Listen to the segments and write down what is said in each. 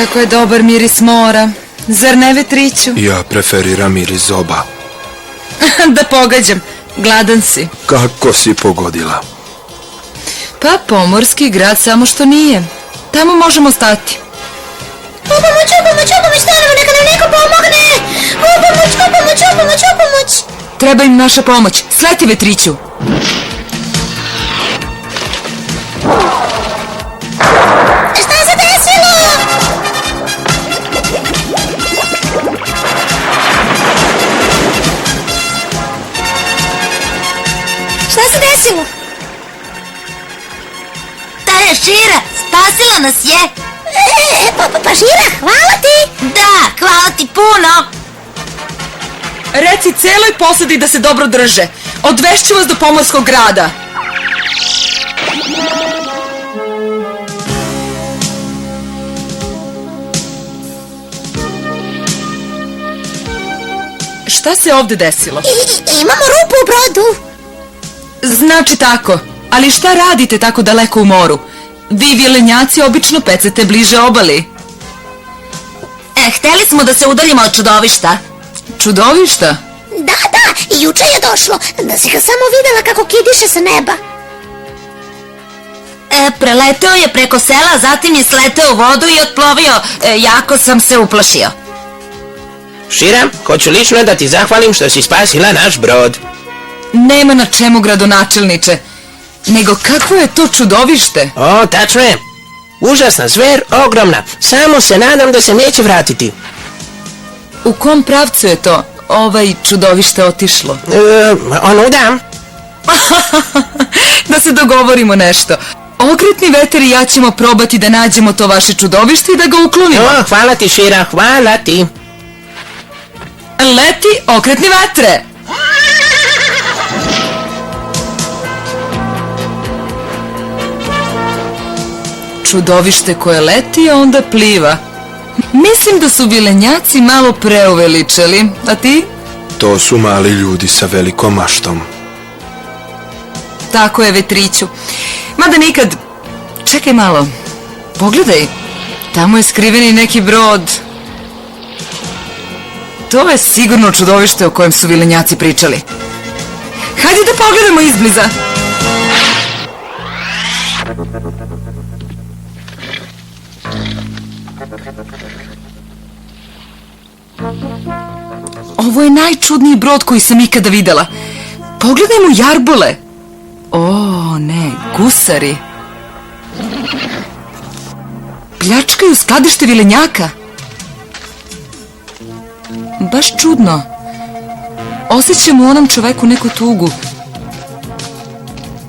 Kako je dobar miris mora. Zar ne, Vetriću? Ja preferiram miris zoba. Da pogađam, gladan si. Kako si pogodila? Pa pomorski grad samo što nije. Tamo možemo stati. Pomoć, stanovo, neka nam neko pomogne! Pomoć! Treba im naša pomoć. Sleti, Vetriću. Šta se desilo? Šta se desilo? Ta je Šira, spasila nas je. Pa Šira, hvala ti! Da, hvala ti puno. Reci celoj posadi da se dobro drže. Odvešću vas do pomorskog grada. Šta se ovde desilo? Imamo rupu u brodu. Znači tako, ali šta radite tako daleko u moru? Vi vilenjaci obično pecete bliže obali. Hteli smo da se udaljimo od čudovišta. Čudovišta? Da, i juče je došlo. Da si ga samo videla kako kidiše sa neba. Preleteo je preko sela, zatim je sleteo u vodu i otplovio. Jako sam se uplašio. Šira, hoću lično da ti zahvalim što si spasila naš brod. Nema na čemu, gradonačelniče. Nego kakvo je to čudovište? O, tačno je. Užasna zver, ogromna. Samo se nadam da se neće vratiti. U kom pravcu je to čudovište otišlo? Onuda. Da se dogovorimo nešto. Okretni veter i ja ćemo probati da nađemo to vaše čudovište i da ga uklonimo. O, hvala ti, Šira, hvala ti. Leti, okretni vetre! Čudovište koje leti, a onda pliva. Mislim da su vilenjaci malo preuveličali, a ti? To su mali ljudi sa velikom maštom. Tako je, Vetriću. Mada nikad... Čekaj malo. Pogledaj. Tamo je skriveni neki brod. To je sigurno čudovište o kojem su vilenjaci pričali. Hajde da pogledamo izbliza. Ovo je najčudniji brod koji sam ikada videla. Pogledaj mu jarbole. O, ne, gusari. Pljačkaju skladište vilenjaka. Baš čudno. Osjećam u onom čoveku neku tugu.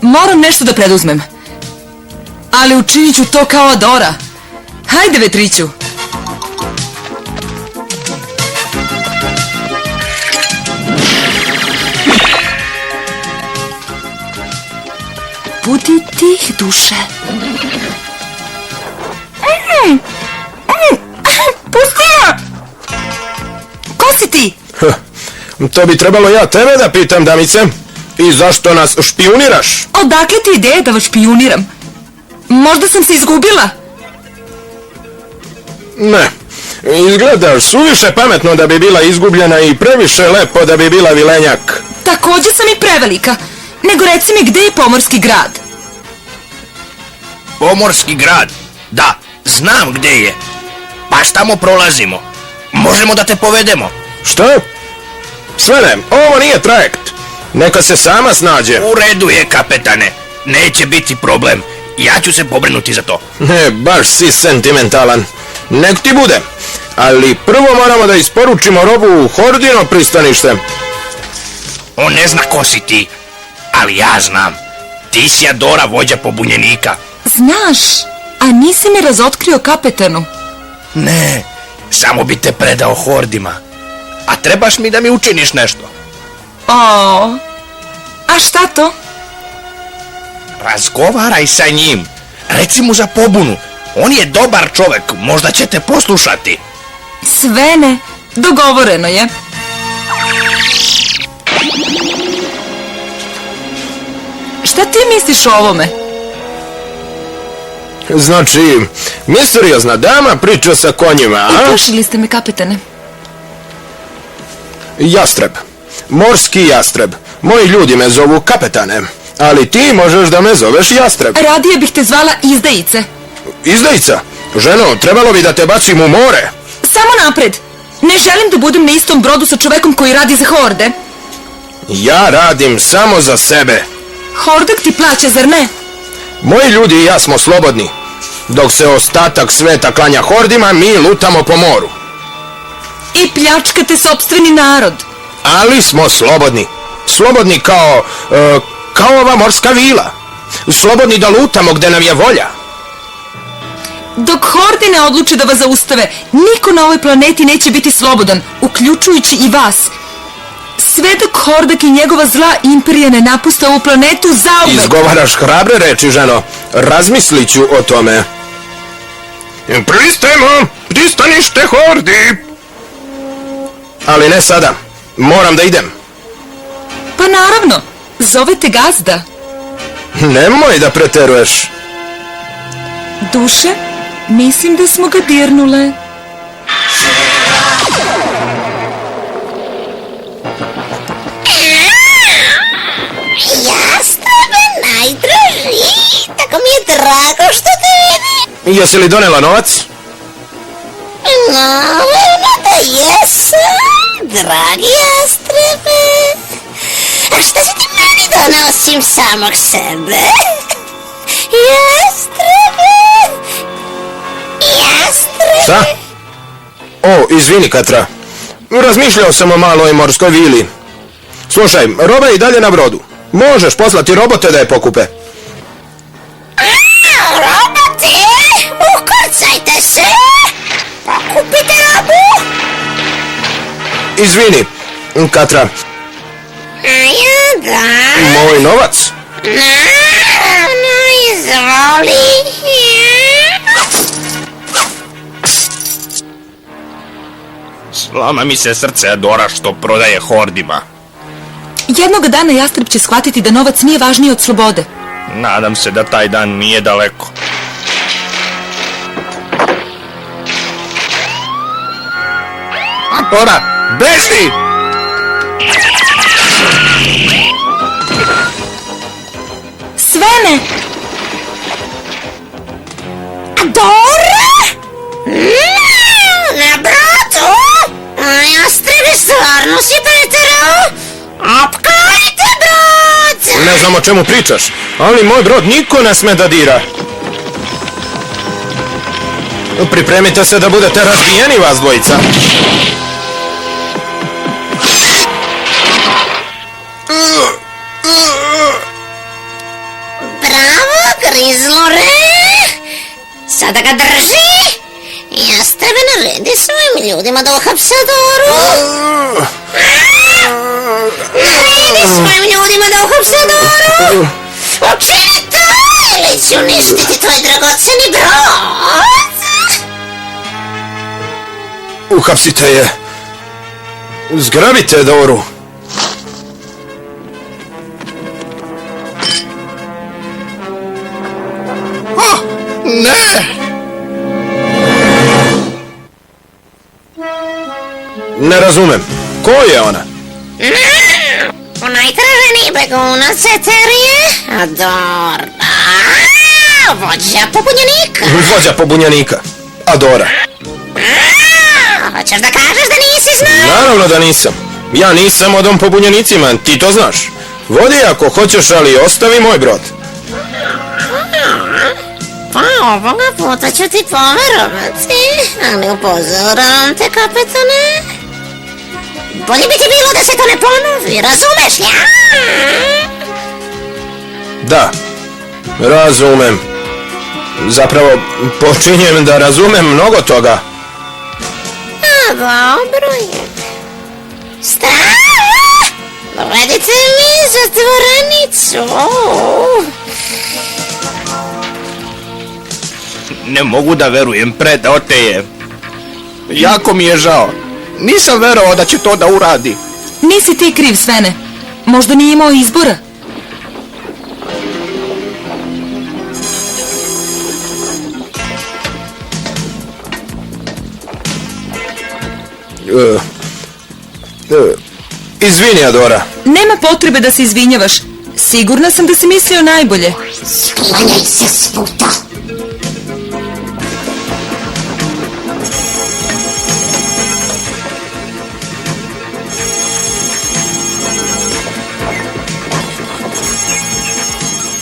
Moram nešto da preduzmem. Ali učinit ću to kao Adora. Hajde, Vetriću. Budi tih, duše. Pusti me! Ko si ti? To bi trebalo ja tebe da pitam, damice. I zašto nas špijuniraš? Odakle ti ideja da vas špijuniram? Možda sam se izgubila? Ne. Izgledaš suviše pametno da bi bila izgubljena i previše lepo da bi bila vilenjak. Takođe sam i prevelika. Nego reci mi, gde je pomorski grad? Pomorski grad? Da, znam gde je. Baš tamo prolazimo. Možemo da te povedemo. Šta? Svene, ovo nije trajekt. Neka se sama snađe. U redu je, kapetane. Neće biti problem. Ja ću se pobrinuti za to. Ne, baš si sentimentalan. Nek ti bude. Ali prvo moramo da isporučimo robu u Hordino pristanište. On ne zna ko si ti. Ali ja znam. Ti si Adora, vođa pobunjenika. Znaš, a nisi me razotkrio kapetanu. Ne, samo bi te predao Hordima. A trebaš mi da mi učiniš nešto. A šta to? Razgovaraj sa njim. Reci mu za pobunu. On je dobar čovek, možda će te poslušati. Svene, dogovoreno je. Šta ti misliš o ovome? Znači, Misteriozna dama priča sa konjima, a? Uplašili ste me, kapetane. Jastreb. Morski jastreb. Moji ljudi me zovu kapetane. Ali ti možeš da me zoveš Jastreb. Radije bih te zvala izdajice. Izdajica? Ženo, trebalo bi da te bacim u more. Samo napred. Ne želim da budem na istom brodu sa čovekom koji radi za horde. Ja radim samo za sebe. Hordak ti plaća, zar ne? Moji ljudi i ja smo slobodni. Dok se ostatak sveta klanja hordima, mi lutamo po moru. I pljačkate sopstveni narod. Ali smo slobodni. Slobodni kao ova morska vila. Slobodni da lutamo gde nam je volja. Dok horde ne odluče da vas zaustave, niko na ovoj planeti neće biti slobodan, uključujući i vas. Sve dok Hordak i njegova zla imperija ne napuste ovu planetu zauvek. Izgovaraš hrabre reči, ženo. Razmislit ću o tome. Pristajemo! Pristanište hordi! Ali ne sada. Moram da idem. Pa naravno, zovete gazda. Nemoj da preteruješ. Duše, mislim da smo ga dirnule. Jastrebe, najdraži, tako mi je drago što te vidim. Jesi li donela novac? Naravno da jesam, dragi jastrebe. A šta si ti meni donao osim samog sebe? Jastrebe, jastrebe. Šta? O, izvini, Katra. Razmišljao sam o maloj morskoj vili. Slušaj, roba je i dalje na brodu. Možeš poslati robote da je pokupe. Robote, ukrcajte se, pokupite robu. Izvini, Katra. A ja da. Moj novac? Naravno, izvoli. Slama mi se srce Dora što prodaje hordima. Jednog dana Jastreb će shvatiti da novac nije važniji od slobode. Nadam se da taj dan nije daleko. Dora, beži! Svene! Dora? Na brodu? A jastrebe, stvarno si preterao? Opkalite brod! Ne znam o čemu pričaš, ali moj brod niko ne sme da dira. Pripremite se da budete razbijeni, vas dvojica. Bravo, Grizlore! Sada ga drži! Jastrebe, naredi svojim ljudima da uhapse Doru! Naredi svojim ljudima da uhapse Doru! Učini to, ili ću uništiti tvoj dragoceni brod! Uhapsite je. Zgrabite Doru. Ne! Ne razumem. Ko je ona? Najtraženiji begunac Eterije, Adora, vođa pobunjenika. Vođa pobunjenika. Adora. Hoćeš da kažeš da nisi znao? Naravno da nisam. Ja nisam od pobunjenicima, ti to znaš. Vodi ako hoćeš, ali ostavi moj brod. Pa ovoga puta ću ti poverovati, ali upozoravam te, kapetane. Bolje bi ti bilo da se to ne ponovi, razumeš ja? Da, razumem. Zapravo, počinjem da razumem mnogo toga. A dobro je. Strava! Dovedite mi zatvorenicu. Ne mogu da verujem, predao te je. Jako mi je žao. Nisam verovao da će to da uradi. Nisi ti kriv, Svene. Možda nije imao izbora. Izvini, Adora. Nema potrebe da se izvinjavaš. Sigurna sam da si mislio najbolje. Sklanjaj se svuda.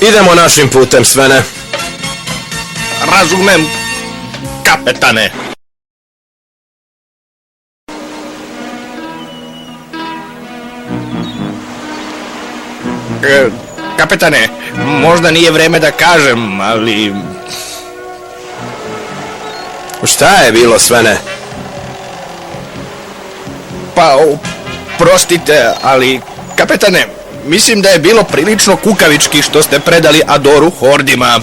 Idemo našim putem, Svene. Razumem, kapetane. Kapetane, možda nije vreme da kažem, ali... Šta je bilo, Svene? Pa, prostite, ali... Kapetane, mislim da je bilo prilično kukavički što ste predali Adoru hordima.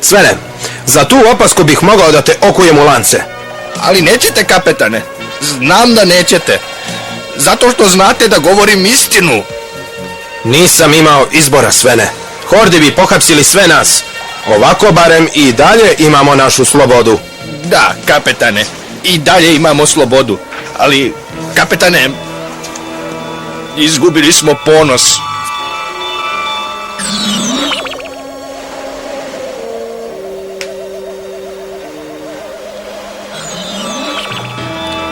Svene, za tu opasku bih mogao da te okujem u lance. Ali nećete, kapetane. Znam da nećete. Zato što znate da govorim istinu. Nisam imao izbora, Svene. Hordi bi pohapsili sve nas. Ovako barem i dalje imamo našu slobodu. Da, kapetane. I dalje imamo slobodu. Ali, kapetane, izgubili smo ponos.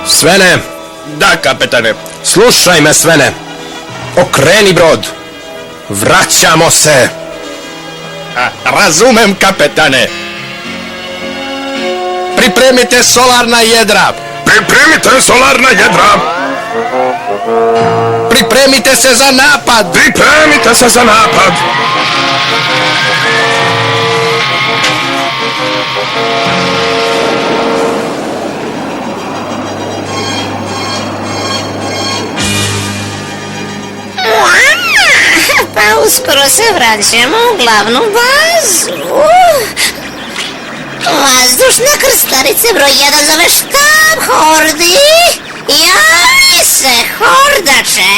Svene, Da, kapetane. slušaj me, Svene. Okreni brod. Vraćamo se. Razumem, kapetane. Pripremite solarna jedra. Pripremite solarna jedra. Pripremite se za napad. Pripremite se za napad. Pa uskoro se vraćamo u glavnu bazu. Vazdušna krstarice broj 1 zove štab hordi. Javi se, hordače.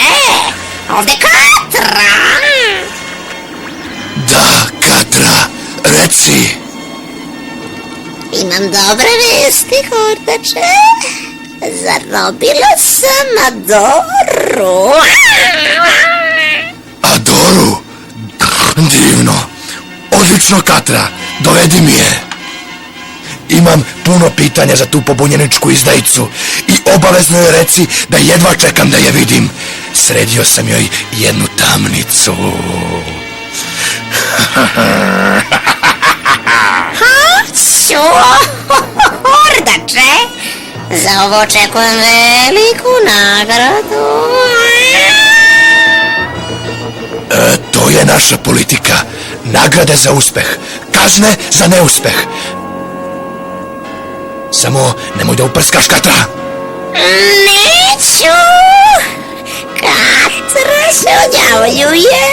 Ovde Katra. Da, Katra, reci. Imam dobre vesti, hordače. Zarobila sam Adoru. Adoru? Divno. Odlično, Katra. Dovedi mi je. Imam puno pitanja za tu pobunjeničku izdajicu i obavezno joj reci da jedva čekam da je vidim. Sredio sam joj jednu tamnicu. Hoću, hordače. Za ovo očekujem veliku nagradu. To je naša politika. Nagrade za uspeh, kazne za neuspeh. Samo nemoj da uprskaš, Katra. Neću. Katra se odjavljuje.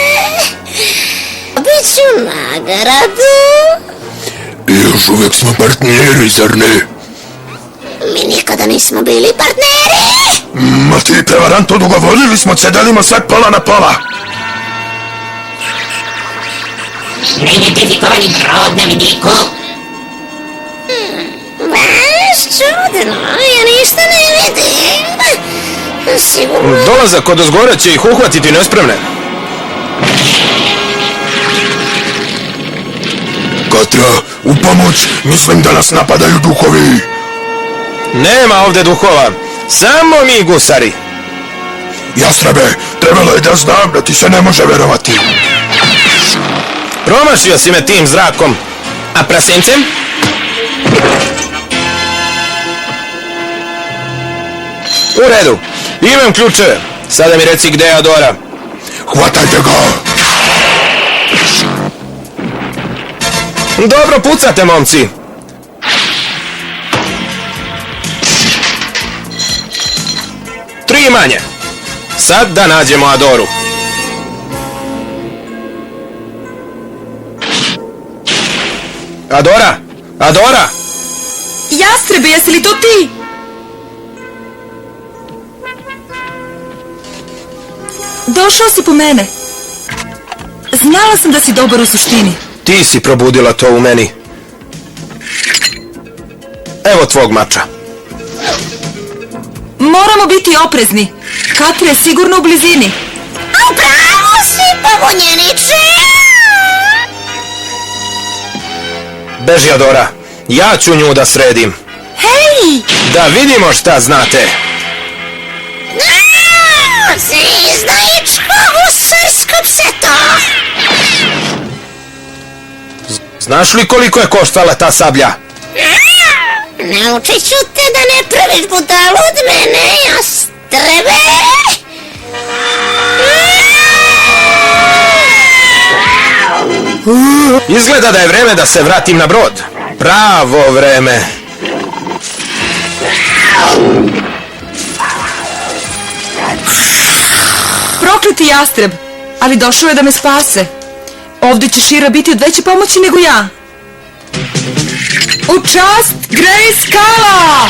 Biću nagradu. Još uvijek smo partneri, zar ne? Mi nikada nismo bili partneri. Ma ti, prevaranto, dogovorili smo se, delimo sve pola na pola. Neidentifikovani brod na vidiku. Baš čudno, ja ništa ne vidim. Sigurno... Dolazak od ozgora će ih uhvatiti nespremne. Katra, u pomoć, mislim da nas napadaju duhovi. Nema ovde duhova. Samo mi gusari. Jastrebe, trebalo je da znam da ti se ne može verovati. Promašio si me tim zrakom. A prasencem? U redu. Imam ključeve. Sada mi reci gde je Adora. Hvatajte ga! Dobro pucate, momci. Tri manje. Sad da nađemo Adoru. Adora! Adora! Jastrebe, jesi li to ti? Došao si po mene. Znala sam da si dobar u suštini. Ti si probudila to u meni. Evo tvog mača. Moramo biti oprezni. Katra je sigurno u blizini. A upravo si, pobunjeniče! Beži, Adora. Ja ću nju da sredim. Hej! Da vidimo šta znate. Izdajičko gusarsko pseto! Znaš li koliko je koštala ta sablja? Naučit ću te da ne praviš budalu od mene, jastrebe! Izgleda da je vreme da se vratim na brod. Pravo vreme. Prokleti jastreb, ali došao je da me spase. Ovdje će Šira biti od veće pomoći nego ja. U čast Grace Skala!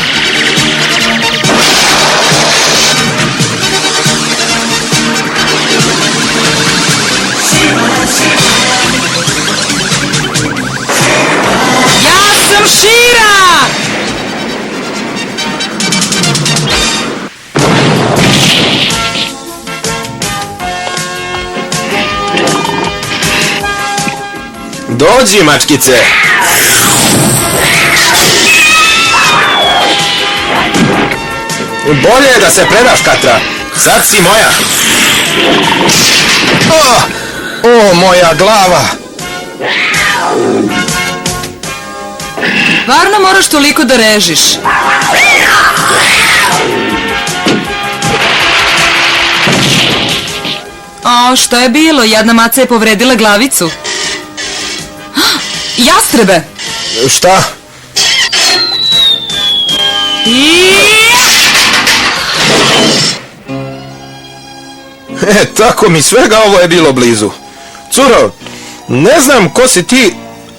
Ja sam Šira! Dođi, mačkice. Bolje je da se predaš, Katra. Sad si moja. O, moja glava. Varno moraš toliko da režiš. O, što je bilo? Jedna maca je povredila glavicu. Jastrebe! Šta? Tako mi svega ovo je bilo blizu. Curo, ne znam ko si ti,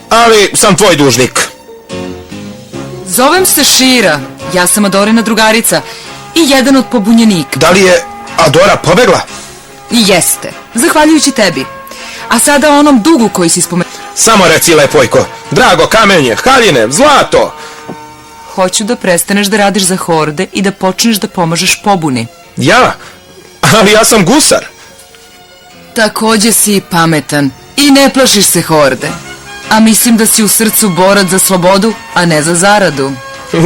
ali sam tvoj dužnik. Zovem se Šira. Ja sam Adorina drugarica i jedan od pobunjenika. Da li je Adora pobegla? Jeste, zahvaljujući tebi. A sada o onom dugu koji si spomenuo. Samo reci, lepojko. Drago kamenje, haljine, zlato. Hoću da prestaneš da radiš za horde i da počneš da pomažeš pobuni. Ja? Ali ja sam gusar. Takođe si pametan i ne plašiš se horde. A mislim da si u srcu borac za slobodu, a ne za zaradu.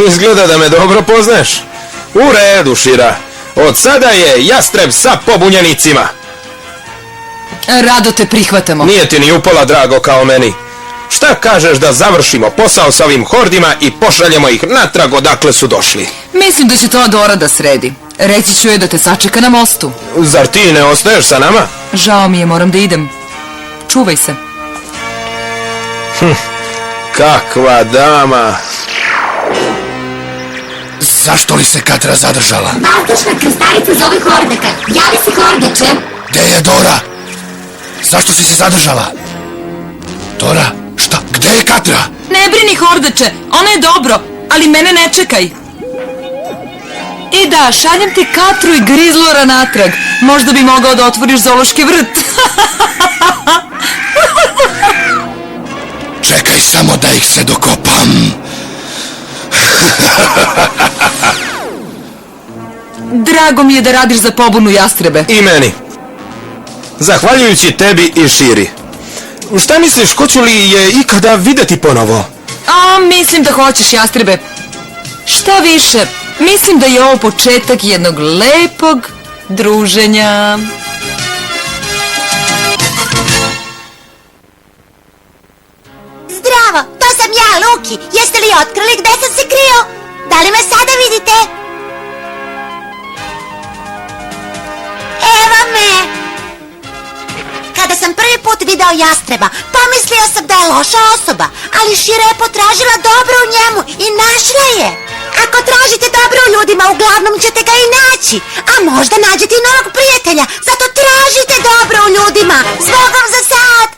Izgleda da me dobro poznaš. U redu, Šira. Od sada je jastreb sa pobunjenicima. Rado te prihvatamo. Nije ti ni upola drago kao meni. Šta kažeš da završimo posao sa ovim hordima i pošaljemo ih natrag odakle su došli? Mislim da će to Adora da sredi. Reći ću joj da te sačeka na mostu. Zar ti ne ostaješ sa nama? Žao mi je, moram da idem. Čuvaj se. Kakva dama. Zašto li se Katra zadržala? Vazdušna krstarica zove Hordeka. Javi se, Hordeče! Gde je Dora? Zašto si se zadržala? Dora, šta? Gde je Katra? Ne brini, Hordeče, ono je dobro, ali mene ne čekaj. I da, šaljem ti Katru i Grizlora natrag. Možda bi mogao da otvoriš zoološki vrt. Čekaj samo da ih se dokopam. Drago mi je da radiš za pobunu, jastrebe. I meni. Zahvaljujući tebi i Širi. Šta misliš, hoću li je ikada videti ponovo? A, mislim da hoćeš, jastrebe. Šta više, mislim da je ovo početak jednog lepog druženja. Zdravo, to sam ja, Luki. Jeste li otkrili gde sam se krio? Da li me sada vidite? Evo me! Kada sam prvi put video jastreba, pomislio sam da je loša osoba, ali Šira je potražila dobro u njemu i našla je. Ako tražite dobro u ljudima, uglavnom ćete ga i naći, a možda nađete i novog prijatelja, zato tražite dobro u ljudima. Zbogom za sad!